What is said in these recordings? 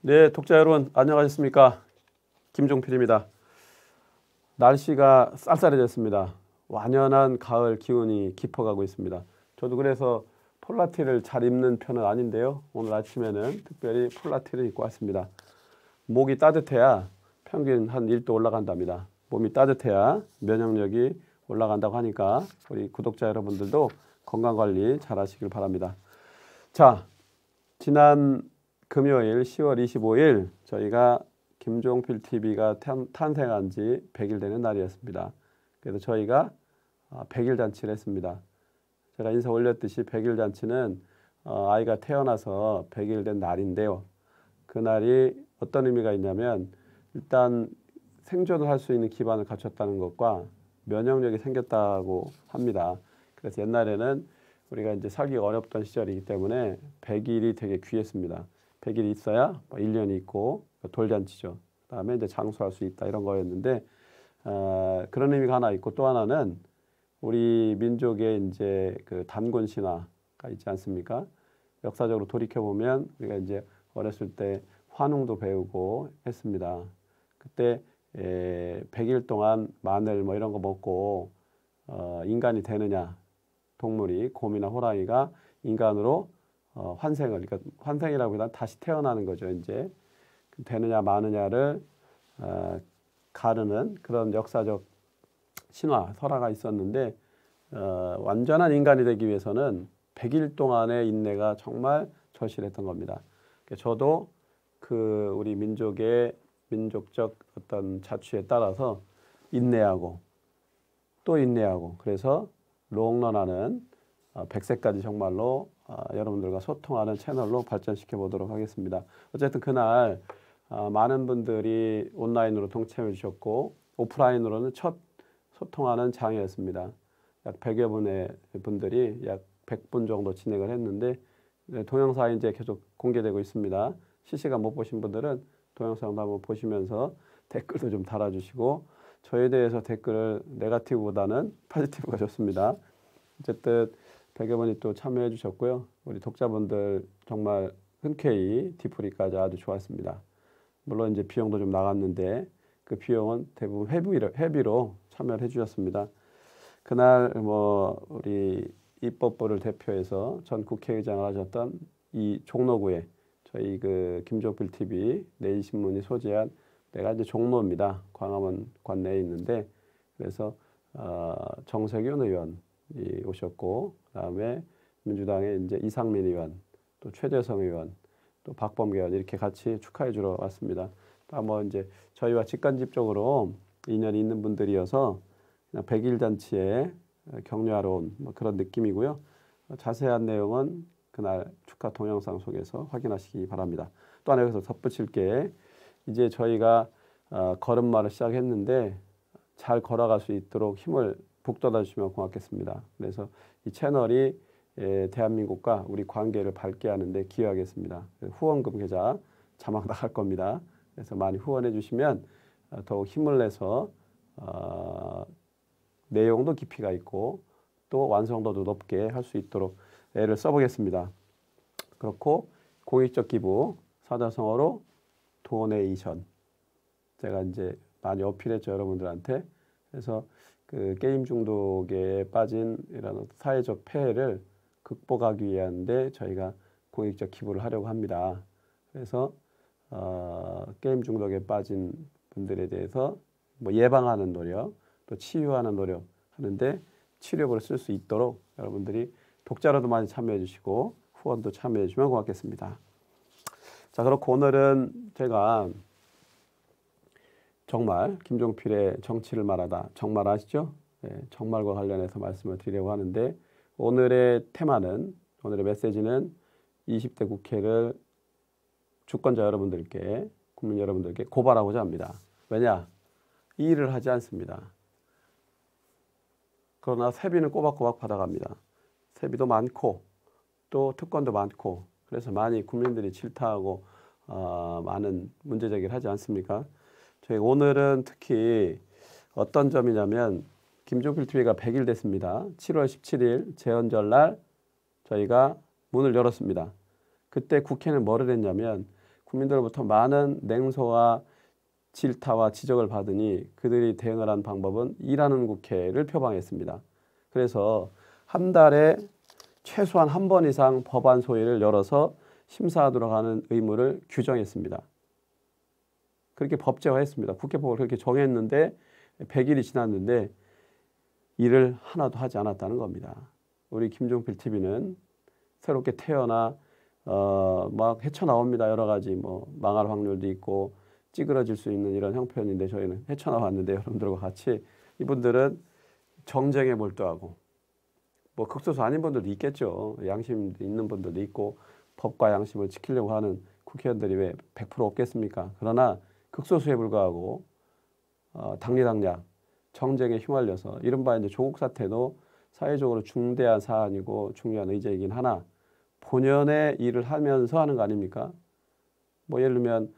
네, 독자 여러분 안녕하셨습니까? 김종필입니다. 날씨가 쌀쌀해졌습니다. 완연한 가을 기운이 깊어가고 있습니다. 저도 그래서 폴라티를 잘 입는 편은 아닌데요. 오늘 아침에는 특별히 폴라티를 입고 왔습니다. 목이 따뜻해야 평균 한 1도 올라간답니다. 몸이 따뜻해야 면역력이 올라간다고 하니까 우리 구독자 여러분들도 건강관리 잘 하시길 바랍니다. 자, 지난 금요일 10월 25일 저희가 김종필 TV가 탄생한 지 100일 되는 날이었습니다. 그래서 저희가 100일 잔치를 했습니다. 제가 인사 올렸듯이 100일 잔치는 아이가 태어나서 100일 된 날인데요. 그날이 어떤 의미가 있냐면 일단 생존을 할 수 있는 기반을 갖췄다는 것과 면역력이 생겼다고 합니다. 그래서 옛날에는 우리가 이제 살기가 어렵던 시절이기 때문에 100일이 되게 귀했습니다. 100일이 있어야 1년이 있고 돌잔치죠. 그다음에 이제 장수할 수 있다 이런 거였는데 그런 의미가 하나 있고 또 하나는 우리 민족의 이제 그 단군 신화가 있지 않습니까? 역사적으로 돌이켜 보면 우리가 이제 어렸을 때 환웅도 배우고 했습니다. 그때 100일 동안 마늘 뭐 이런 거 먹고 인간이 되느냐, 동물이 곰이나 호랑이가 인간으로 환생을, 그러니까 환생이라기보다는 다시 태어나는 거죠. 이제 되느냐 마느냐를 가르는 그런 역사적 신화 설화가 있었는데 완전한 인간이 되기 위해서는 100일 동안의 인내가 정말 절실했던 겁니다. 저도 그 우리 민족의 민족적 어떤 자취에 따라서 인내하고 또 인내하고 그래서 롱런하는 100세까지 정말로 여러분들과 소통하는 채널로 발전시켜 보도록 하겠습니다. 어쨌든 그날 많은 분들이 온라인으로 동참해 주셨고 오프라인으로는 첫 소통하는 장이었습니다. 약 100여 분의 분들이 약 100분 정도 진행을 했는데 동영상이 이제 계속 공개되고 있습니다. 실시간 못 보신 분들은 동영상도 한번 보시면서 댓글도 좀 달아주시고 저에 대해서 댓글을 네거티브보다는 포지티브가 좋습니다. 어쨌든 100여 분이 또 참여해 주셨고요. 우리 독자분들 정말 흔쾌히 디프리까지 아주 좋았습니다. 물론 이제 비용도 좀 나갔는데 그 비용은 대부분 회비로 참여를 해 주셨습니다. 그날 뭐 우리 입법부를 대표해서 전 국회의장을 하셨던 이 종로구에 저희 그 김종필 TV 내일신문이 소재한 내가 이제 종로입니다. 광화문 관내에 있는데 그래서 정세균 의원이 오셨고 그다음에 민주당의 이제 이상민 의원 또 최재성 의원 또 박범계 의원 이렇게 같이 축하해 주러 왔습니다. 다 뭐 이제 저희와 직간접적으로 인연이 있는 분들이어서 그냥 100일 잔치에 격려하러 온 뭐 그런 느낌이고요. 자세한 내용은 그날 축하 동영상 속에서 확인하시기 바랍니다. 또 하나 여기서 덧붙일 게 이제 저희가 걸음마를 시작했는데 잘 걸어갈 수 있도록 힘을 북돋아 주시면 고맙겠습니다. 그래서 이 채널이 대한민국과 우리 관계를 밝게 하는데 기여하겠습니다. 후원금 계좌 자막 나갈 겁니다. 그래서 많이 후원해 주시면 더욱 힘을 내서 내용도 깊이가 있고 또 완성도도 높게 할 수 있도록 애를 써보겠습니다. 그렇고 공익적 기부 사자성어로 도네이션 제가 이제 많이 어필했죠 여러분들한테. 그래서 그 게임 중독에 빠진 이런 사회적 폐해를 극복하기 위한데 저희가 공익적 기부를 하려고 합니다. 그래서 게임 중독에 빠진 분들에 대해서 뭐 예방하는 노력 또 치유하는 노력 하는데 치료를 쓸 수 있도록 여러분들이 독자로도 많이 참여해 주시고 후원도 참여해 주시면 고맙겠습니다. 자, 그렇고 오늘은 제가 정말 김종필의 정치를 말하다 정말 아시죠? 네, 정말과 관련해서 말씀을 드리려고 하는데 오늘의 테마는 오늘의 메시지는 20대 국회를 주권자 여러분들께 국민 여러분들께 고발하고자 합니다. 왜냐? 이 일을 하지 않습니다. 그러나 세비는 꼬박꼬박 받아갑니다. 세비도 많고 또 특권도 많고 그래서 많이 국민들이 질타하고 많은 문제 제기를 하지 않습니까? 저희 오늘은 특히 어떤 점이냐면 김종필 TV가 100일 됐습니다. 7월 17일 재헌절 날 저희가 문을 열었습니다. 그때 국회는 뭐를 했냐면 국민들로부터 많은 냉소와 질타와 지적을 받으니 그들이 대응을 한 방법은 일하는 국회를 표방했습니다. 그래서 한 달에 최소한 한 번 이상 법안 소위를 열어서 심사하도록 하는 의무를 규정했습니다. 그렇게 법제화했습니다. 국회법을 그렇게 정했는데 100일이 지났는데 일을 하나도 하지 않았다는 겁니다. 우리 김종필 TV는 새롭게 태어나 막 헤쳐나옵니다. 여러 가지 뭐 망할 확률도 있고 찌그러질 수 있는 이런 형편인데 저희는 헤쳐나왔는데 여러분들과 같이 이분들은 정쟁에 몰두하고 뭐 극소수 아닌 분들도 있겠죠. 양심 있는 분들도 있고 법과 양심을 지키려고 하는 국회의원들이 왜 100% 없겠습니까? 그러나 극소수에 불과하고 당리당략 정쟁에 휘말려서 이른바 이제 조국 사태도 사회적으로 중대한 사안이고 중요한 의제이긴 하나 본연의 일을 하면서 하는 거 아닙니까? 뭐 예를 들면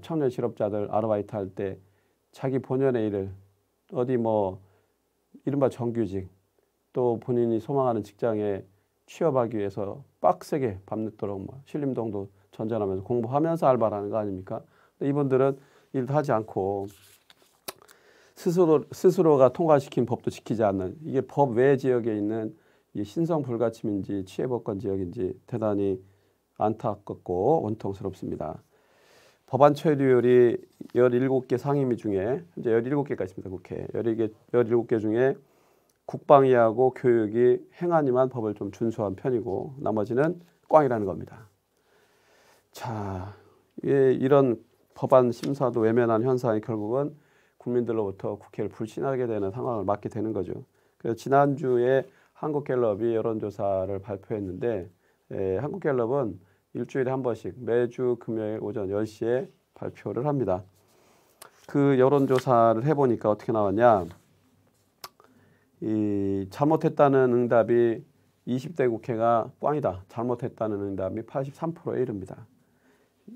청년 실업자들 아르바이트 할 때 자기 본연의 일을 어디 뭐 이른바 정규직 또 본인이 소망하는 직장에 취업하기 위해서 빡세게 밤늦도록 뭐 신림동도 전전하면서 공부하면서 알바를 하는 거 아닙니까? 이분들은 일도 하지 않고 스스로가 통과시킨 법도 지키지 않는 이게 법 외 지역에 있는 이 신성 불가침인지 취해법권 지역인지 대단히 안타깝고 원통스럽습니다. 법안 처리율이 17개 상임위 중에 현재 17개가 있습니다. 국회 17개 중에 국방위하고 교육이 행안위만 법을 좀 준수한 편이고 나머지는 꽝이라는 겁니다. 자, 이런 법안 심사도 외면한 현상이 결국은 국민들로부터 국회를 불신하게 되는 상황을 맞게 되는 거죠. 그래서 지난주에 한국갤럽이 여론조사를 발표했는데 한국갤럽은 일주일에 한 번씩 매주 금요일 오전 10시에 발표를 합니다. 그 여론조사를 해보니까 어떻게 나왔냐. 이 잘못했다는 응답이 20대 국회가 꽝이다. 잘못했다는 응답이 83%에 이릅니다.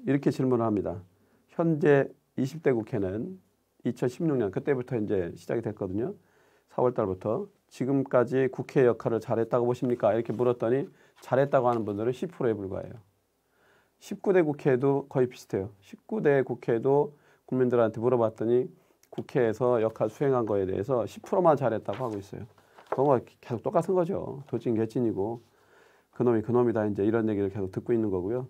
이렇게 질문을 합니다. 현재 20대 국회는 2016년 그때부터 이제 시작이 됐거든요. 4월 달부터 지금까지 국회 역할을 잘했다고 보십니까? 이렇게 물었더니 잘했다고 하는 분들은 10%에 불과해요. 19대 국회도 거의 비슷해요. 19대 국회도 국민들한테 물어봤더니 국회에서 역할 수행한 거에 대해서 10%만 잘했다고 하고 있어요. 그거 계속 똑같은 거죠. 도찐 개찐이고 그놈이 그놈이다 이제 이런 얘기를 계속 듣고 있는 거고요.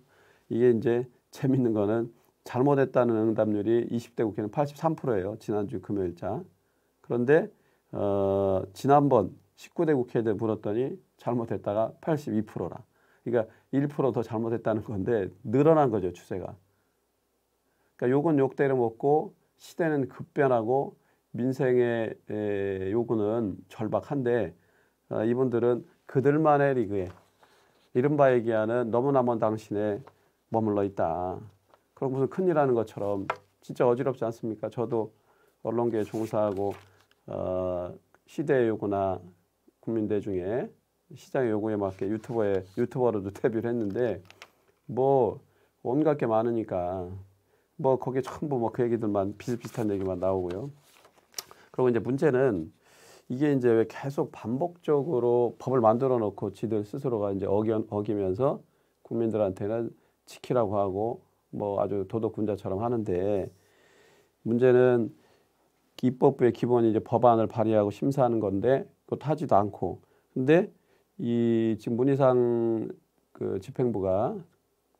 이게 이제 재밌는 거는 잘못했다는 응답률이 20대 국회는 83%예요. 지난주 금요일자. 그런데 지난번 19대 국회에 물었더니 잘못했다가 82%라. 그러니까 1% 더 잘못했다는 건데 늘어난 거죠. 추세가. 그러니까 욕은 욕대로 먹고 시대는 급변하고 민생의 요구는 절박한데 이분들은 그들만의 리그에 이른바 얘기하는 너무나 먼 당신에 머물러 있다. 그럼 무슨 큰일하는 것처럼 진짜 어지럽지 않습니까? 저도 언론계에 종사하고 시대의 요구나 국민대 중에 시장의 요구에 맞게 유튜버로도 데뷔를 했는데 뭐 온갖 게 많으니까 뭐 거기에 전부 뭐 그 얘기들만 비슷비슷한 얘기만 나오고요. 그리고 이제 문제는 이게 이제 왜 계속 반복적으로 법을 만들어 놓고 지들 스스로가 이제 어기면서 국민들한테는 지키라고 하고 뭐 아주 도덕군자처럼 하는데 문제는 입법부의 기본이 이제 법안을 발의하고 심사하는 건데 그것도 하지도 않고 근데 이 지금 문희상 그 집행부가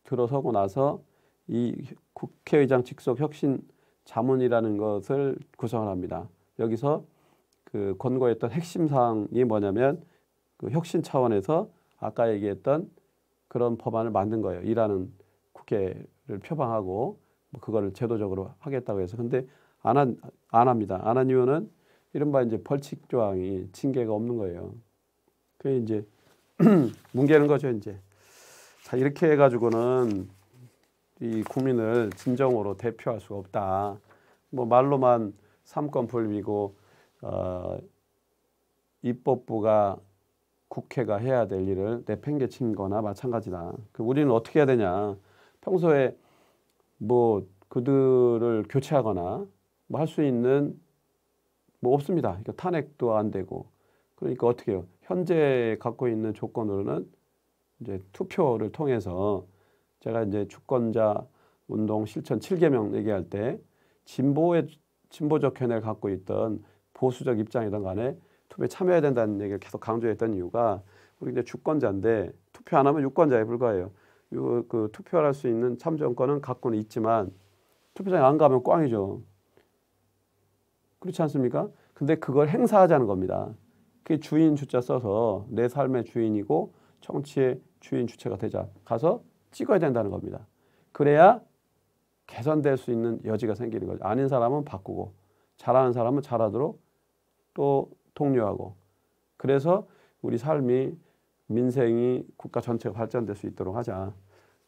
들어서고 나서 이 국회의장 직속 혁신 자문이라는 것을 구성을 합니다. 여기서 그 권고했던 핵심 사항이 뭐냐면 그 혁신 차원에서 아까 얘기했던 그런 법안을 만든 거예요. 일하는 국회를 표방하고 뭐 그거를 제도적으로 하겠다고 해서 근데 안 합니다. 안 한 이유는 이른바 이제 벌칙 조항이 징계가 없는 거예요. 그게 이제 뭉개는 거죠 이제. 자 이렇게 해가지고는 이 국민을 진정으로 대표할 수가 없다. 뭐 말로만 삼권 분립이고 입법부가 국회가 해야 될 일을 내팽개친 거나 마찬가지다. 우리는 어떻게 해야 되냐. 평소에 뭐 그들을 교체하거나 뭐 할 수 있는 뭐 없습니다. 그러니까 탄핵도 안 되고. 그러니까 어떻게 해요? 현재 갖고 있는 조건으로는 이제 투표를 통해서 제가 이제 주권자 운동 실천 7계명 얘기할 때 진보적 견해를 갖고 있던 보수적 입장이든 간에 투표에 참여해야 된다는 얘기를 계속 강조했던 이유가 우리 이제 주권자인데 투표 안 하면 유권자에 불과해요. 그 투표할 수 있는 참정권은 갖고는 있지만 투표장에 안 가면 꽝이죠. 그렇지 않습니까? 근데 그걸 행사하자는 겁니다. 그게 주인 주자 써서 내 삶의 주인이고 정치의 주인 주체가 되자. 가서 찍어야 된다는 겁니다. 그래야 개선될 수 있는 여지가 생기는 거죠. 아닌 사람은 바꾸고 잘하는 사람은 잘하도록 또 독려하고 그래서 우리 삶이 민생이 국가 전체가 발전될 수 있도록 하자.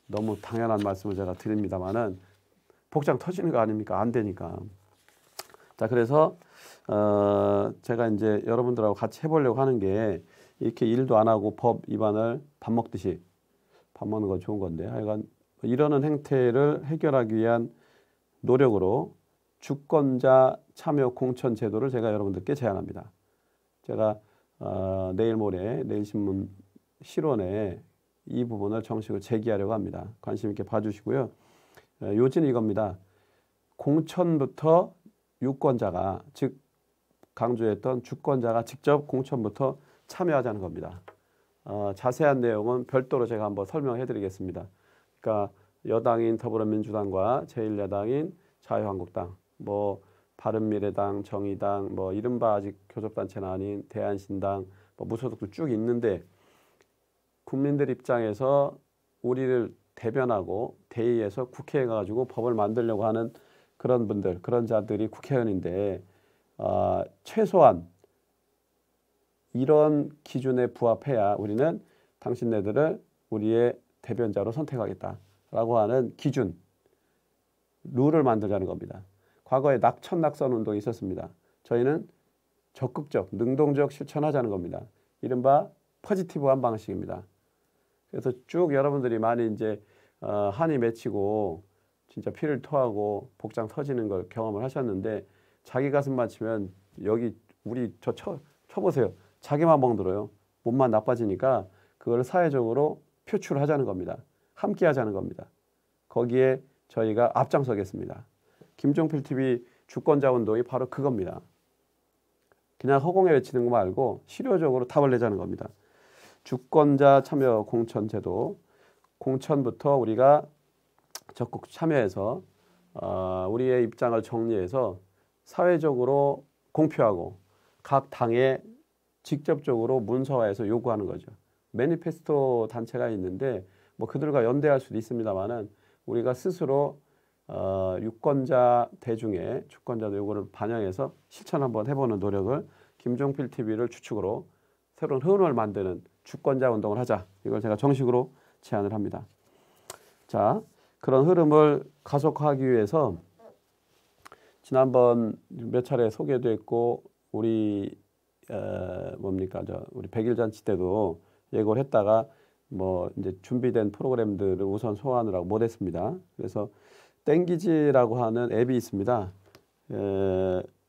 너무 당연한 말씀을 제가 드립니다만은 복장 터지는 거 아닙니까? 안 되니까. 자, 그래서 제가 이제 여러분들하고 같이 해보려고 하는 게 이렇게 일도 안 하고 법 위반을 밥 먹듯이 밥 먹는 건 좋은 건데 하여간 이러는 행태를 해결하기 위한 노력으로 주권자 참여 공천 제도를 제가 여러분들께 제안합니다. 제가 내일 모레 내일신문 실원에 이 부분을 정식으로 제기하려고 합니다. 관심 있게 봐주시고요. 요지는 이겁니다. 공천부터 유권자가 즉 강조했던 주권자가 직접 공천부터 참여하자는 겁니다. 자세한 내용은 별도로 제가 한번 설명해 드리겠습니다. 그러니까 여당인 더불어민주당과 제1야당인 자유한국당, 뭐 바른미래당, 정의당, 뭐 이른바 아직 교섭단체는 아닌 대한신당, 뭐 무소속도 쭉 있는데 국민들 입장에서 우리를 대변하고 대의해서 국회에 가가지고 법을 만들려고 하는 그런 분들, 그런 자들이 국회의원인데 최소한 이런 기준에 부합해야 우리는 당신네들을 우리의 대변자로 선택하겠다라고 하는 기준, 룰을 만들자는 겁니다. 과거에 낙천낙선 운동이 있었습니다. 저희는 적극적, 능동적 실천하자는 겁니다. 이른바 포지티브한 방식입니다. 그래서 쭉 여러분들이 많이 이제 한이 맺히고 진짜 피를 토하고 복장 터지는 걸 경험을 하셨는데 자기 가슴만 치면 여기 우리 쳐보세요. 자기만 멍들어요. 몸만 나빠지니까 그걸 사회적으로 표출하자는 겁니다. 함께 하자는 겁니다. 거기에 저희가 앞장서겠습니다. 김종필 TV 주권자 운동이 바로 그겁니다. 그냥 허공에 외치는 거 말고 실효적으로 답을 내자는 겁니다. 주권자 참여 공천 제도, 공천부터 우리가 적극 참여해서 우리의 입장을 정리해서 사회적으로 공표하고 각 당에 직접적으로 문서화해서 요구하는 거죠. 매니페스토 단체가 있는데 뭐 그들과 연대할 수도 있습니다만은 우리가 스스로 유권자 대중의 주권자들 요구를 반영해서 실천 한번 해보는 노력을 김종필 TV를 주축으로 새로운 흐름을 만드는 주권자 운동을 하자. 이걸 제가 정식으로 제안을 합니다. 자, 그런 흐름을 가속화하기 위해서 지난번 몇 차례 소개도 했고 우리 우리 100일 잔치 때도 예고를 했다가 뭐 이제 준비된 프로그램들을 우선 소화하느라고 못했습니다. 그래서 땡기지라고 하는 앱이 있습니다.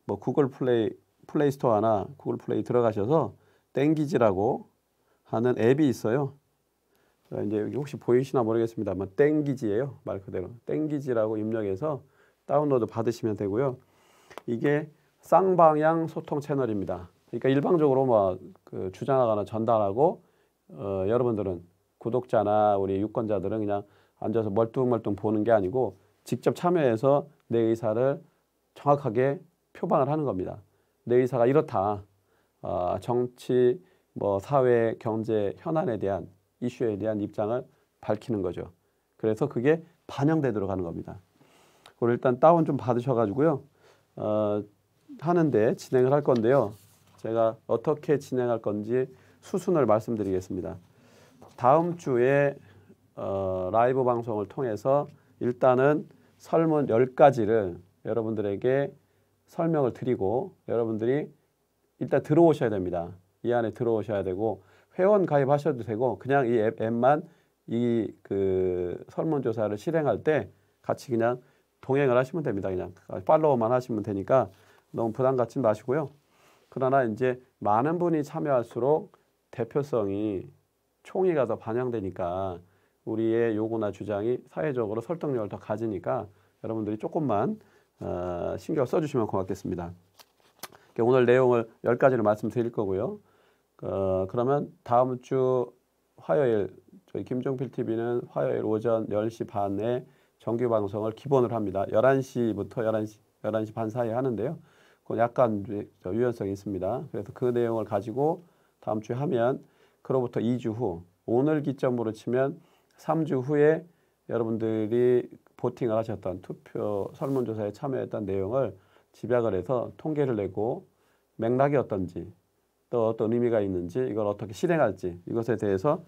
뭐 구글 플레이 스토어나 구글 플레이 들어가셔서 땡기지라고 하는 앱이 있어요. 이제 여기 혹시 보이시나 모르겠습니다만 땡기지예요. 말 그대로 땡기지라고 입력해서 다운로드 받으시면 되고요. 이게 쌍방향 소통 채널입니다. 그러니까 일방적으로 뭐 그 주장하거나 전달하고 여러분들은 구독자나 우리 유권자들은 그냥 앉아서 멀뚱멀뚱 보는 게 아니고 직접 참여해서 내 의사를 정확하게 표방을 하는 겁니다. 내 의사가 이렇다. 정치, 뭐 사회, 경제 현안에 대한 이슈에 대한 입장을 밝히는 거죠. 그래서 그게 반영되도록 하는 겁니다. 그걸 일단 다운 좀 받으셔가지고요. 하는데 진행을 할 건데요. 제가 어떻게 진행할 건지 수순을 말씀드리겠습니다. 다음 주에 라이브 방송을 통해서 일단은 설문 10가지를 여러분들에게 설명을 드리고 여러분들이 일단 들어오셔야 됩니다. 이 안에 들어오셔야 되고 회원 가입하셔도 되고 그냥 이 앱만 이 그 설문조사를 실행할 때 같이 그냥 동행을 하시면 됩니다. 그냥 팔로우만 하시면 되니까 너무 부담 갖지 마시고요. 그러나 이제 많은 분이 참여할수록 대표성이 총의가 더 반영되니까 우리의 요구나 주장이 사회적으로 설득력을 더 가지니까 여러분들이 조금만 신경 써주시면 고맙겠습니다. 오늘 내용을 10가지를 말씀드릴 거고요. 그러면 다음 주 화요일 저희 김종필 TV는 화요일 오전 10시 반에 정규 방송을 기본으로 합니다. 11시부터 11시 반 사이에 하는데요. 그건 약간 유연성이 있습니다. 그래서 그 내용을 가지고 다음 주에 하면 그로부터 2주 후 오늘 기점으로 치면 3주 후에 여러분들이 보팅을 하셨던 투표 설문조사에 참여했던 내용을 집약을 해서 통계를 내고 맥락이 어떤지 또 어떤 의미가 있는지 이걸 어떻게 실행할지 이것에 대해서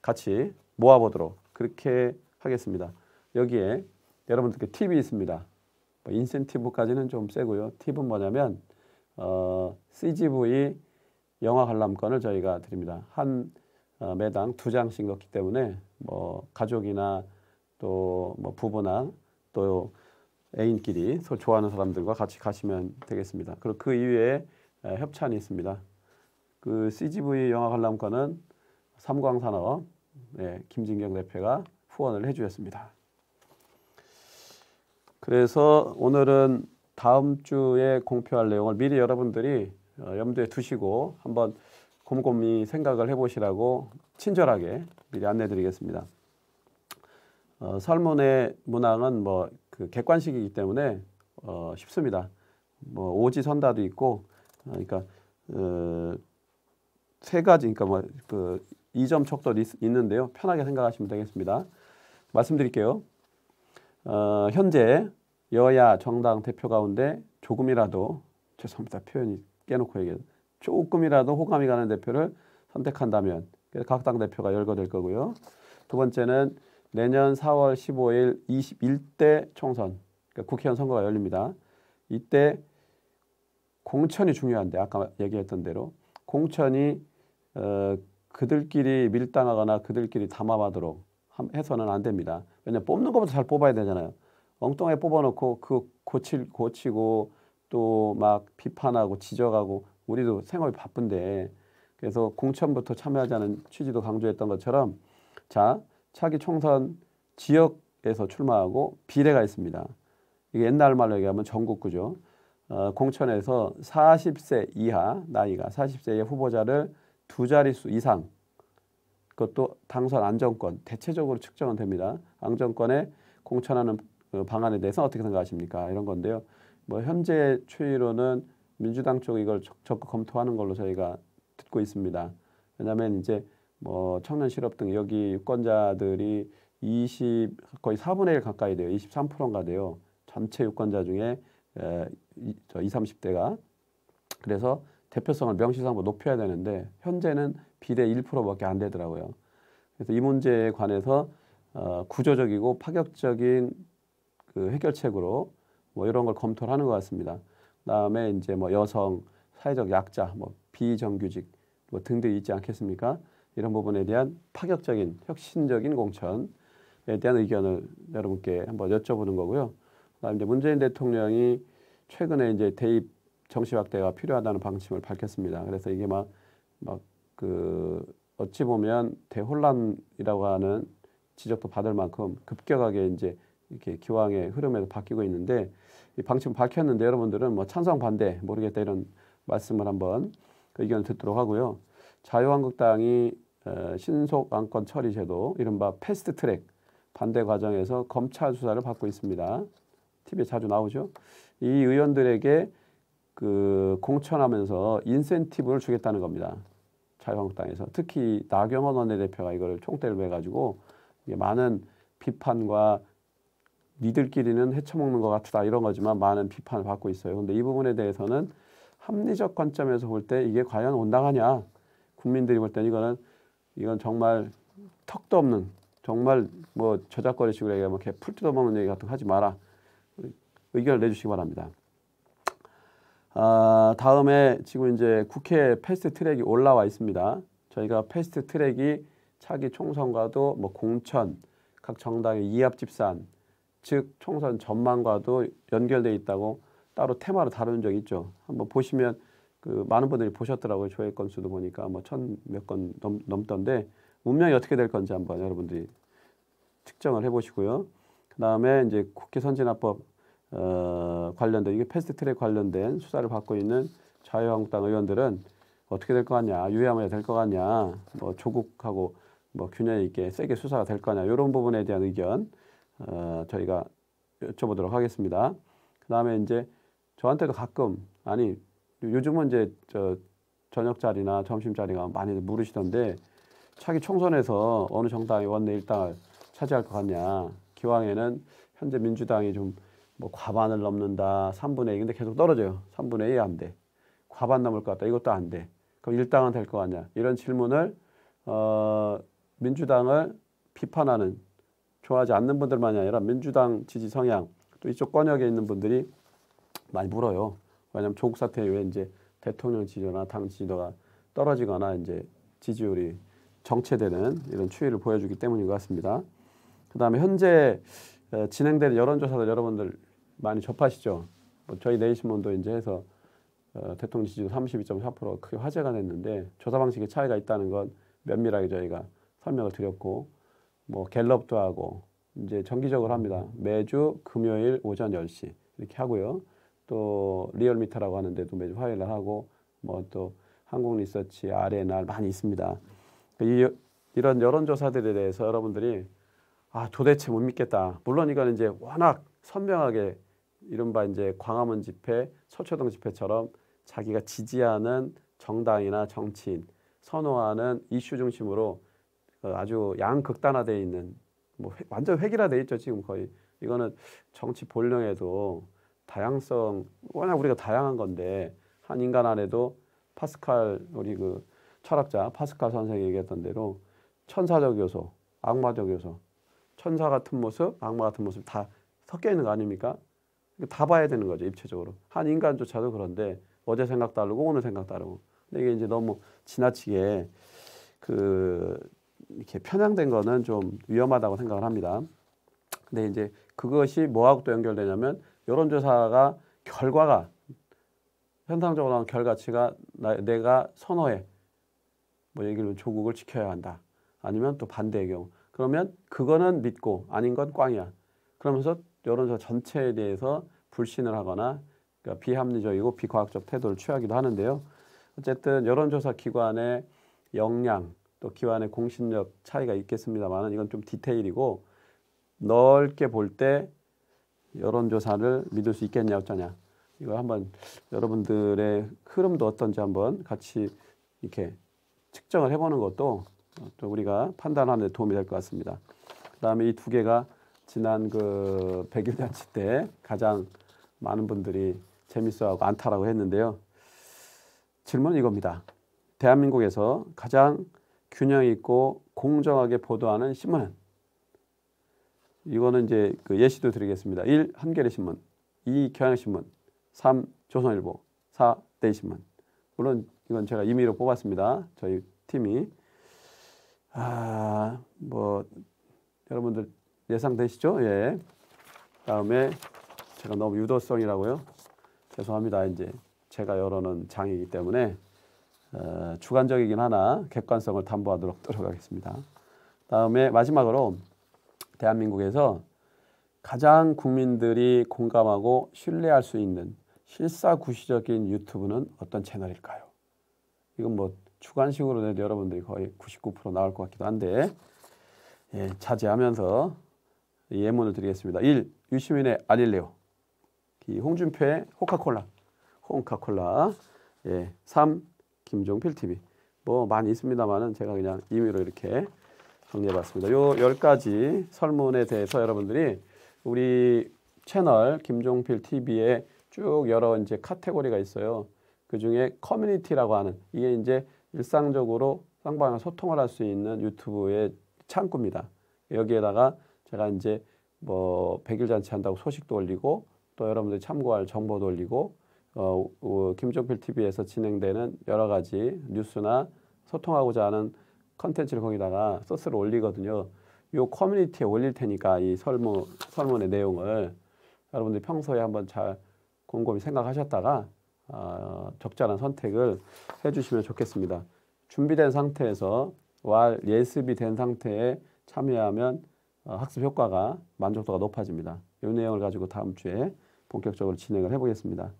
같이 모아보도록 그렇게 하겠습니다. 여기에 여러분들께 팁이 있습니다. 인센티브까지는 좀 세고요. 팁은 뭐냐면 CGV 영화 관람권을 저희가 드립니다. 한 매당 2장씩 넣기 때문에 뭐 가족이나 또 뭐 부부나 또 애인끼리 서로 좋아하는 사람들과 같이 가시면 되겠습니다. 그리고 그 이외에 협찬이 있습니다. 그 CGV 영화 관람권은 삼광산업 김진경 대표가 후원을 해주셨습니다. 그래서 오늘은 다음 주에 공표할 내용을 미리 여러분들이 염두에 두시고 한번 곰곰이 생각을 해보시라고 친절하게 미리 안내드리겠습니다. 설문의 문항은 뭐 그 객관식이기 때문에 쉽습니다. 뭐 오지선다도 있고 그러니까 3가지 그러니까 뭐 그 2점 척도 있는데요. 편하게 생각하시면 되겠습니다. 말씀드릴게요. 현재 여야 정당 대표 가운데 조금이라도 죄송합니다. 표현이 깨놓고 얘기해요. 조금이라도 호감이 가는 대표를 선택한다면 각 당 대표가 열거될 거고요. 두 번째는 내년 4월 15일 21대 총선 그러니까 국회의원 선거가 열립니다. 이때 공천이 중요한데 아까 얘기했던 대로 공천이 그들끼리 밀당하거나 그들끼리 담합하도록 해서는 안 됩니다. 왜냐하면 뽑는 것부터 잘 뽑아야 되잖아요. 엉뚱하게 뽑아놓고 그 고치고 또 막 비판하고 지적하고 우리도 생활이 바쁜데 그래서 공천부터 참여하자는 취지도 강조했던 것처럼 자 차기 총선 지역에서 출마하고 비례가 있습니다. 이게 옛날 말로 얘기하면 전국구죠. 공천에서 40세 이하 나이가 40세 이하 후보자를 2자릿수 이상 그것도 당선 안정권 대체적으로 측정은 됩니다. 안정권에 공천하는 방안에 대해서 어떻게 생각하십니까? 이런 건데요. 뭐 현재 추이로는 민주당 쪽이 이걸 적극 검토하는 걸로 저희가 듣고 있습니다. 왜냐하면 이제 뭐 청년 실업 등 여기 유권자들이 거의 4분의 1 가까이 돼요. 23%인가 돼요. 전체 유권자 중에 20, 30대가 그래서 대표성을 명시상으로 높여야 되는데 현재는 비례 1%밖에 안 되더라고요. 그래서 이 문제에 관해서 구조적이고 파격적인 그 해결책으로 뭐 이런 걸 검토를 하는 것 같습니다. 그다음에 이제 뭐 여성, 사회적 약자, 뭐 비정규직 뭐 등등 있지 않겠습니까? 이런 부분에 대한 파격적인 혁신적인 공천에 대한 의견을 여러분께 한번 여쭤보는 거고요. 그다음에 이제 문재인 대통령이 최근에 이제 대입 정시 확대가 필요하다는 방침을 밝혔습니다. 그래서 이게 막 그 어찌 보면 대혼란이라고 하는 지적도 받을 만큼 급격하게 이제 이렇게 기왕의 흐름에서 바뀌고 있는데 이 방침을 밝혔는데 여러분들은 뭐 찬성 반대 모르겠다 이런 말씀을 한번 그 의견을 듣도록 하고요. 자유한국당이 신속 안건 처리 제도 이른바 패스트 트랙 반대 과정에서 검찰 수사를 받고 있습니다. TV에 자주 나오죠. 이 의원들에게 그 공천하면서 인센티브를 주겠다는 겁니다. 자유한국당에서 특히 나경원 원내대표가 이걸 총대를 매가지고 많은 비판과 니들끼리는 헤쳐먹는 것 같다 이런 거지만 많은 비판을 받고 있어요. 그런데 이 부분에 대해서는 합리적 관점에서 볼 때 이게 과연 온당하냐? 국민들이 볼 때는 이건 정말 턱도 없는 정말 뭐 저작거리식으로 얘기하면 이렇게 풀 뜯어먹는 얘기 같은 거 하지 마라. 의견을 내주시기 바랍니다. 다음에 지금 이제 국회 패스트 트랙이 올라와 있습니다. 저희가 패스트 트랙이 차기 총선과도 뭐 공천, 각 정당의 이합 집산, 즉 총선 전망과도 연결돼 있다고 따로 테마로 다룬 적이 있죠. 한번 보시면 그 많은 분들이 보셨더라고요. 조회 건수도 보니까 뭐 1,000몇 건 넘던데 운명이 어떻게 될 건지 한번 여러분들이 측정을 해보시고요. 그 다음에 이제 국회 선진화법 관련된 이게 패스트트랙 관련된 수사를 받고 있는 자유한국당 의원들은 어떻게 될 것 같냐, 유야무야 될 것 같냐, 뭐 조국하고 뭐 균형 있게 세게 수사가 될 거냐 이런 부분에 대한 의견 저희가 여쭤보도록 하겠습니다. 그 다음에 이제 저한테도 가끔 아니 요즘은 이제 저녁 자리나 점심 자리가 많이 물으시던데 차기 총선에서 어느 정당이 원내 일당을 차지할 것 같냐. 기왕에는 현재 민주당이 좀 뭐 과반을 넘는다. 3분의 2. 근데 계속 떨어져요. 3분의 2 안 돼. 과반 넘을 것 같다. 이것도 안 돼. 그럼 일당은 될 것 같냐. 이런 질문을 민주당을 비판하는 좋아하지 않는 분들만이 아니라 민주당 지지 성향 또 이쪽 권역에 있는 분들이 많이 물어요. 왜냐하면 조국 사태 이후에 이제 대통령 지지도나 당 지지도가 떨어지거나 이제 지지율이 정체되는 이런 추이를 보여주기 때문인 것 같습니다. 그 다음에 현재 진행되는 여론조사들 여러분들 많이 접하시죠. 뭐 저희 내일신문도 이제 해서 대통령 지지도 32.4% 크게 화제가 됐는데 조사 방식에 차이가 있다는 건 면밀하게 저희가 설명을 드렸고 뭐 갤럽도 하고 이제 정기적으로 합니다. 매주 금요일 오전 10시 이렇게 하고요. 또 리얼미터라고 하는데도 매주 화요일 날 하고 뭐 또 한국리서치 아레나 많이 있습니다. 이런 여론조사들에 대해서 여러분들이 도대체 못 믿겠다. 물론 이거는 이제 워낙 선명하게 이른바 이제 광화문 집회, 서초동 집회처럼 자기가 지지하는 정당이나 정치인, 선호하는 이슈 중심으로 아주 양극단화되어 있는 뭐 완전 획일화되어 있죠. 지금 거의 이거는 정치 본령에도 다양성 워낙 우리가 다양한 건데 한 인간 안에도 파스칼 우리 그 철학자 파스칼 선생이 얘기했던 대로 천사적 요소, 악마적 요소, 천사 같은 모습, 악마 같은 모습 다 섞여 있는 거 아닙니까? 다 봐야 되는 거죠, 입체적으로. 한 인간조차도 그런데 어제 생각 다르고 오늘 생각 다르고. 근데 이게 이제 너무 지나치게 이렇게 편향된 거는 좀 위험하다고 생각을 합니다. 근데 이제 그것이 뭐하고 또 연결되냐면 여론조사가 결과가 현상적으로 나온 결과치가 내가 선호해. 뭐 예를 들면 조국을 지켜야 한다. 아니면 또 반대의 경우. 그러면 그거는 믿고 아닌 건 꽝이야. 그러면서 여론조사 전체에 대해서 불신을 하거나 그러니까 비합리적이고 비과학적 태도를 취하기도 하는데요. 어쨌든 여론조사 기관의 역량 또 기관의 공신력 차이가 있겠습니다만 이건 좀 디테일이고 넓게 볼 때 여론조사를 믿을 수 있겠냐 어쩌냐. 이거 한번 여러분들의 흐름도 어떤지 한번 같이 이렇게 측정을 해보는 것도 또 우리가 판단하는 데 도움이 될 것 같습니다. 그다음에 이 두 개가 지난 그 100일 잔치 때 가장 많은 분들이 재밌어하고 안타라고 했는데요. 질문은 이겁니다. 대한민국에서 가장 균형 있고 공정하게 보도하는 신문은? 이거는 이제 그 예시도 드리겠습니다. 1. 한겨레신문 2. 경향신문 3. 조선일보 4. 내일신문. 물론 이건 제가 임의로 뽑았습니다. 저희 팀이. 뭐 여러분들 예상되시죠? 예. 다음에 제가 너무 유도성이라고요? 죄송합니다. 이제 제가 여론은 장이기 때문에 주관적이긴 하나 객관성을 담보하도록 하겠습니다. 다음에 마지막으로 대한민국에서 가장 국민들이 공감하고 신뢰할 수 있는 실사구시적인 유튜브는 어떤 채널일까요? 이건 뭐 주관식으로 내도 여러분들이 거의 99% 나올 것 같기도 한데 자제하면서 예문을 드리겠습니다. 1. 유시민의 아릴레오 2. 홍준표의 홍카콜라 3. 김종필 TV 뭐 많이 있습니다만은 제가 그냥 임의로 이렇게 정리해봤습니다. 요 10가지 설문에 대해서 여러분들이 우리 채널 김종필 TV에 쭉 여러 이제 카테고리가 있어요. 그 중에 커뮤니티라고 하는 이게 이제 일상적으로 쌍방향 소통을 할 수 있는 유튜브의 창구입니다. 여기에다가 제가 이제 뭐 100일 잔치 한다고 소식도 올리고 또 여러분들이 참고할 정보도 올리고 김종필 TV에서 진행되는 여러 가지 뉴스나 소통하고자 하는 컨텐츠를 거기다가 소스를 올리거든요. 이 커뮤니티에 올릴 테니까 이 설문의 내용을 여러분들이 평소에 한번 잘 곰곰이 생각하셨다가 적절한 선택을 해주시면 좋겠습니다. 준비된 상태에서 예습이 된 상태에 참여하면 학습 효과가 만족도가 높아집니다. 이 내용을 가지고 다음 주에 본격적으로 진행을 해보겠습니다.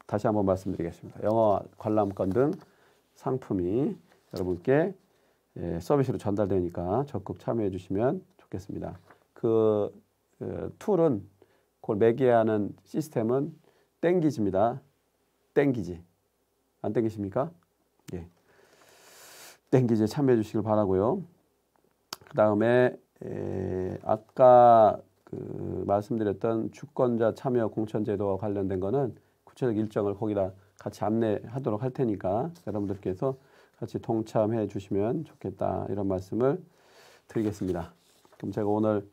다시 한번 말씀드리겠습니다. 영어 관람권 등 상품이 여러분께 서비스로 전달되니까 적극 참여해 주시면 좋겠습니다. 그 툴은, 그걸 매개하는 시스템은 땡기지입니다. 땡기지. 안 땡기십니까? 예. 땡기지에 참여해 주시길 바라고요. 그 다음에 아까 말씀드렸던 주권자 참여 공천제도와 관련된 거는 구체적 일정을 거기다 같이 안내하도록 할 테니까 여러분들께서 같이 동참해 주시면 좋겠다, 이런 말씀을 드리겠습니다. 그럼 제가 오늘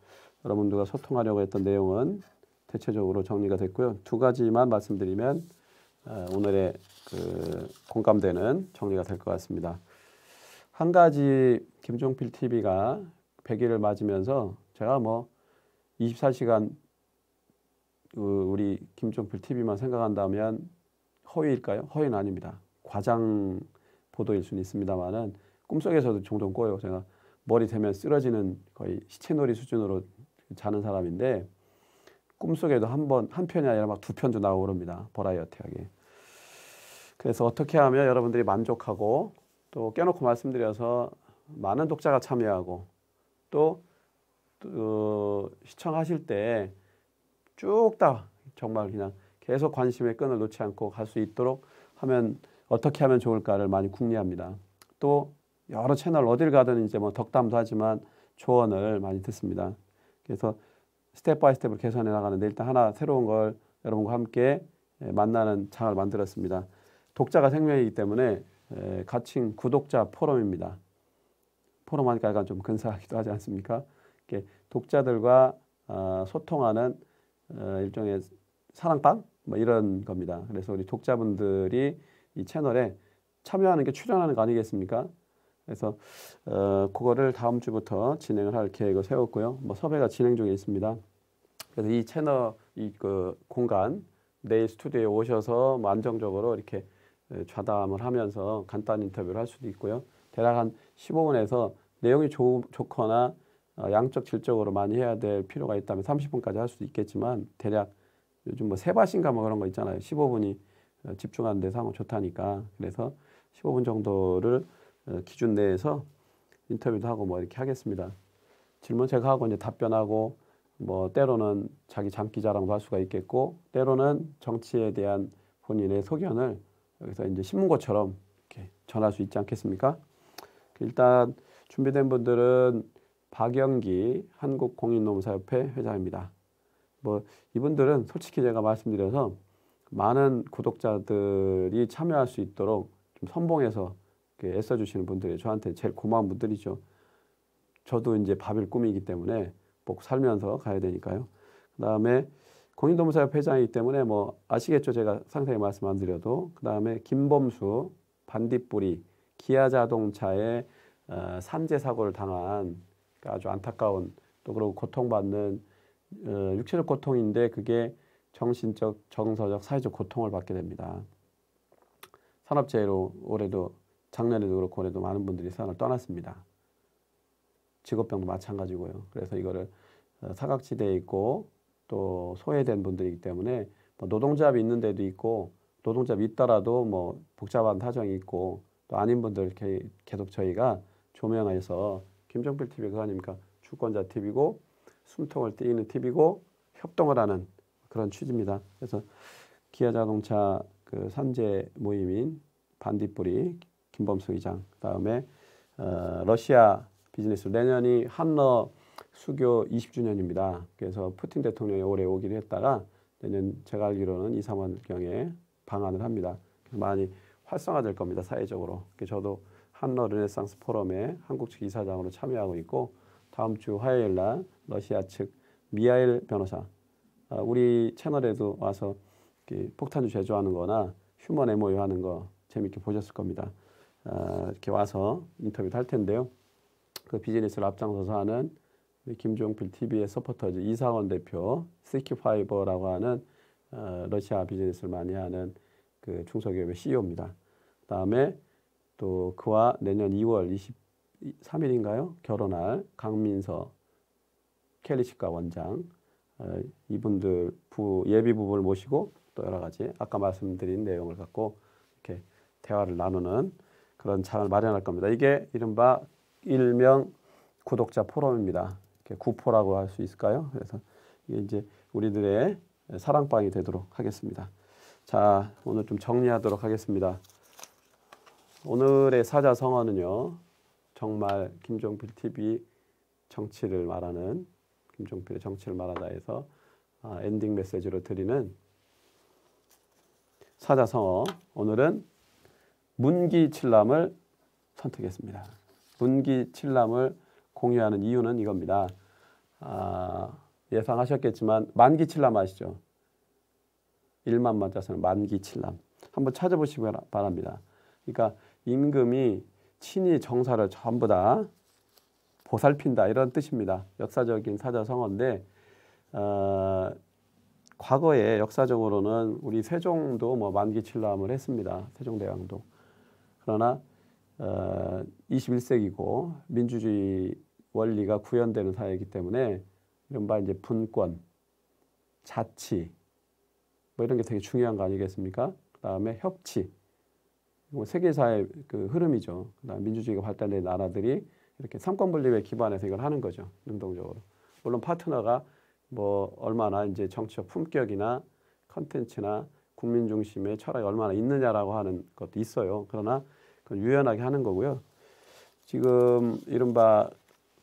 여러분들과 소통하려고 했던 내용은 대체적으로 정리가 됐고요. 두 가지만 말씀드리면 오늘의 공감대는 정리가 될 것 같습니다. 한 가지, 김종필 TV가 100일을 맞으면서 제가 뭐 24시간 우리 김종필 TV만 생각한다면 허위일까요? 허위는 아닙니다. 과장 보도일 수는 있습니다만은 꿈속에서도 종종 꿔요. 제가 머리 대면 쓰러지는 거의 시체놀이 수준으로 자는 사람인데 꿈속에도 한 편이 아니라 막 두 편도 나오고 그럽니다. 버라이어티하게. 그래서 어떻게 하면 여러분들이 만족하고 또 깨놓고 말씀드려서 많은 독자가 참여하고 또 시청하실 때 쭉 다 정말 그냥 계속 관심의 끈을 놓지 않고 갈 수 있도록 하면 어떻게 하면 좋을까를 많이 궁리합니다. 또 여러 채널 어딜 가든 이제 뭐 덕담도 하지만 조언을 많이 듣습니다. 그래서 스텝 바이 스텝을 개선해 나가는데 일단 하나 새로운 걸 여러분과 함께 만나는 장을 만들었습니다. 독자가 생명이기 때문에 가칭 구독자 포럼입니다. 포럼 하니까 약간 좀 근사하기도 하지 않습니까? 이렇게 독자들과 소통하는 일종의 사랑방 뭐 이런 겁니다. 그래서 우리 독자분들이 이 채널에 참여하는 게 출연하는 거 아니겠습니까? 그래서 그거를 다음 주부터 진행을 할 계획을 세웠고요. 뭐 섭외가 진행 중에 있습니다. 그래서 이 채널 공간 내일 스튜디오에 오셔서 뭐 안정적으로 이렇게 좌담을 하면서 간단 인터뷰를 할 수도 있고요. 대략 한 15분에서 내용이 좋거나 양적 질적으로 많이 해야 될 필요가 있다면 30분까지 할 수도 있겠지만 대략 요즘 뭐 세바신가 뭐 그런 거 있잖아요. 15분이 집중하는 데 상황 좋다니까. 그래서 15분 정도를 기준 내에서 인터뷰도 하고 뭐 이렇게 하겠습니다. 질문 제가 하고 이제 답변하고 뭐 때로는 자기 장기 자랑도 할 수가 있겠고 때로는 정치에 대한 본인의 소견을 여기서 이제 신문고처럼 이렇게 전할 수 있지 않겠습니까? 일단 준비된 분들은 박영기 한국공인노무사협회 회장입니다. 뭐 이분들은 솔직히 제가 말씀드려서 많은 구독자들이 참여할 수 있도록 좀 선봉해서 애써주시는 분들이 저한테 제일 고마운 분들이죠. 저도 이제 밥일 꿈이기 때문에 먹고 살면서 가야 되니까요. 그 다음에 공인노무사협회 회장이기 때문에 뭐 아시겠죠. 제가 상세히 말씀 안 드려도. 그 다음에 김범수 반딧불이 기아자동차의 산재 사고를 당한 아주 안타까운 또 그리고 고통받는 육체적 고통인데 그게 정신적, 정서적, 사회적 고통을 받게 됩니다. 산업재해로 올해도 작년에도 그렇고 올해도 많은 분들이 세상을 떠났습니다. 직업병도 마찬가지고요. 그래서 이거를 사각지대에 있고 또 소외된 분들이기 때문에 뭐 노동조합이 있는 데도 있고 노동조합이 있더라도 뭐 복잡한 사정이 있고 또 아닌 분들 이렇게 계속 저희가 조명해서 김종필 TV 그거 아닙니까? 주권자 TV고 숨통을 띄는 TV고 협동을 하는 그런 취지입니다. 그래서 기아자동차 산재 모임인 반딧불이 김범수 의장, 그다음에 러시아 비즈니스 내년이 한러 수교 20주년입니다. 그래서 푸틴 대통령이 올해 오기로 했다가 내년 제가 알기로는 2, 3월경에 방한을 합니다. 많이 활성화될 겁니다. 사회적으로. 저도 한러 르네상스 포럼에 한국 측 이사장으로 참여하고 있고 다음 주 화요일 날 러시아 측 미하일 변호사 우리 채널에도 와서 폭탄주 제조하는 거나 휴먼 MOU 하는 거 재밌게 보셨을 겁니다. 이렇게 와서 인터뷰도 할 텐데요. 그 비즈니스를 앞장서서 하는 김종필 TV의 서포터즈 이상원 대표, 시큐파이버라고 하는 러시아 비즈니스를 많이 하는 그 중소기업의 CEO입니다. 그다음에 또 그와 내년 2월 3일인가요? 결혼할 강민서 켈리치과 원장 이분들 예비 부부를 모시고 또 여러 가지 아까 말씀드린 내용을 갖고 이렇게 대화를 나누는 그런 장을 마련할 겁니다. 이게 이른바 일명 구독자 포럼입니다. 이렇게 구포라고 할 수 있을까요? 그래서 이게 이제 우리들의 사랑방이 되도록 하겠습니다. 자, 오늘 좀 정리하도록 하겠습니다. 오늘의 사자성어는요, 정말 김종필 TV 정치를 말하는 김종필의 정치를 말하다에서 엔딩 메시지로 드리는 사자성어, 오늘은 문기칠남을 선택했습니다. 문기칠남을 공유하는 이유는 이겁니다. 예상하셨겠지만 만기칠남 아시죠? 1만 만자서는 만기칠남. 한번 찾아보시기 바랍니다. 그러니까 임금이 친히 정사를 전부 다 보살핀다 이런 뜻입니다. 역사적인 사자성어인데 과거에 역사적으로는 우리 세종도 뭐 만기칠남을 했습니다. 세종대왕도. 그러나 21세기고 민주주의 원리가 구현되는 사회이기 때문에 이른바 이제 분권, 자치 뭐 이런 게 되게 중요한 거 아니겠습니까? 그다음에 협치, 세계사의 그 흐름이죠. 그다음 민주주의가 발달된 나라들이 이렇게 삼권 분립에 기반해서 이걸 하는 거죠. 능동적으로. 물론 파트너가 뭐 얼마나 이제 정치적 품격이나 컨텐츠나 국민 중심의 철학이 얼마나 있느냐라고 하는 것도 있어요. 그러나 그건 유연하게 하는 거고요. 지금 이른바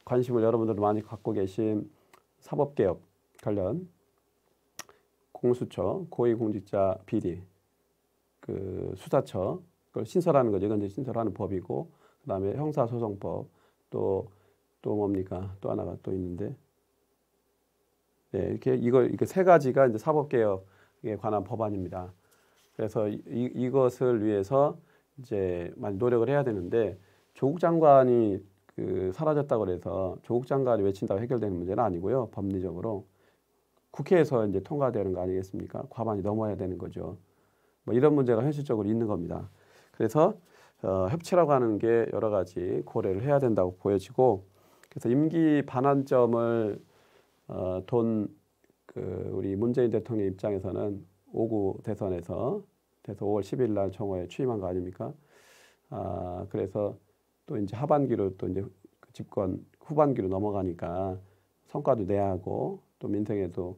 관심을 여러분들도 많이 갖고 계신 사법개혁 관련 공수처, 고위공직자 비리, 그 수사처 그걸 신설하는 거죠. 이건 이제 신설하는 법이고, 그다음에 형사소송법 또 뭡니까? 또 하나가 또 있는데, 네, 이렇게 세 가지가 이제 사법개혁에 관한 법안입니다. 그래서 이것을 위해서 이제 많이 노력을 해야 되는데 조국 장관이 사라졌다고 해서 조국 장관이 외친다고 해결되는 문제는 아니고요. 법리적으로 국회에서 이제 통과되는 거 아니겠습니까? 과반이 넘어야 되는 거죠. 뭐 이런 문제가 현실적으로 있는 겁니다. 그래서 협치라고 하는 게 여러 가지 고려를 해야 된다고 보여지고, 그래서 임기 반환점을 우리 문재인 대통령 입장에서는 5구 대선에서 5월 10일 날 총회에 취임한 거 아닙니까? 그래서 또 이제 하반기로 또 이제 집권 후반기로 넘어가니까 성과도 내야 하고 또 민생에도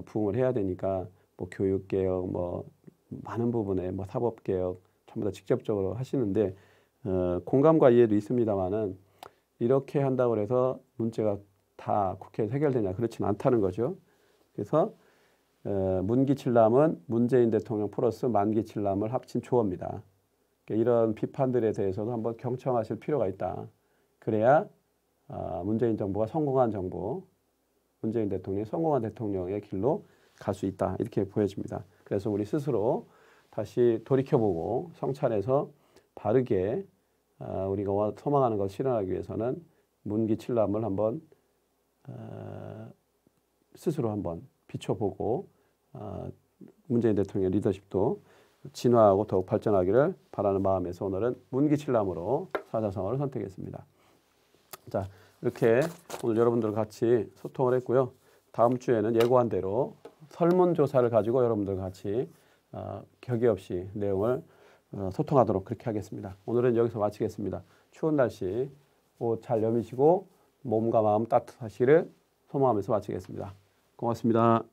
부응을 해야 되니까 뭐 교육개혁 뭐 많은 부분에 뭐 사법개혁 전부 다 직접적으로 하시는데 공감과 이해도 있습니다만은 이렇게 한다고 해서 문제가 다 국회에서 해결되냐 그렇지는 않다는 거죠. 그래서 문기칠남은 문재인 대통령 플러스 만기칠남을 합친 조어입니다. 이런 비판들에 대해서도 한번 경청하실 필요가 있다. 그래야 문재인 정부가 성공한 정부, 문재인 대통령이 성공한 대통령의 길로 갈 수 있다. 이렇게 보여집니다. 그래서 우리 스스로 다시 돌이켜보고 성찰해서 바르게 우리가 소망하는 것을 실현하기 위해서는 문기칠남을 한번 스스로 한번 비춰보고 문재인 대통령의 리더십도 진화하고 더욱 발전하기를 바라는 마음에서 오늘은 문기칠남으로 사자성어를 선택했습니다. 자, 이렇게 오늘 여러분들과 같이 소통을 했고요. 다음 주에는 예고한 대로 설문조사를 가지고 여러분들과 같이 격의 없이 내용을 소통하도록 그렇게 하겠습니다. 오늘은 여기서 마치겠습니다. 추운 날씨 옷 잘 여미시고 몸과 마음 따뜻하시기를 소망하면서 마치겠습니다. 고맙습니다.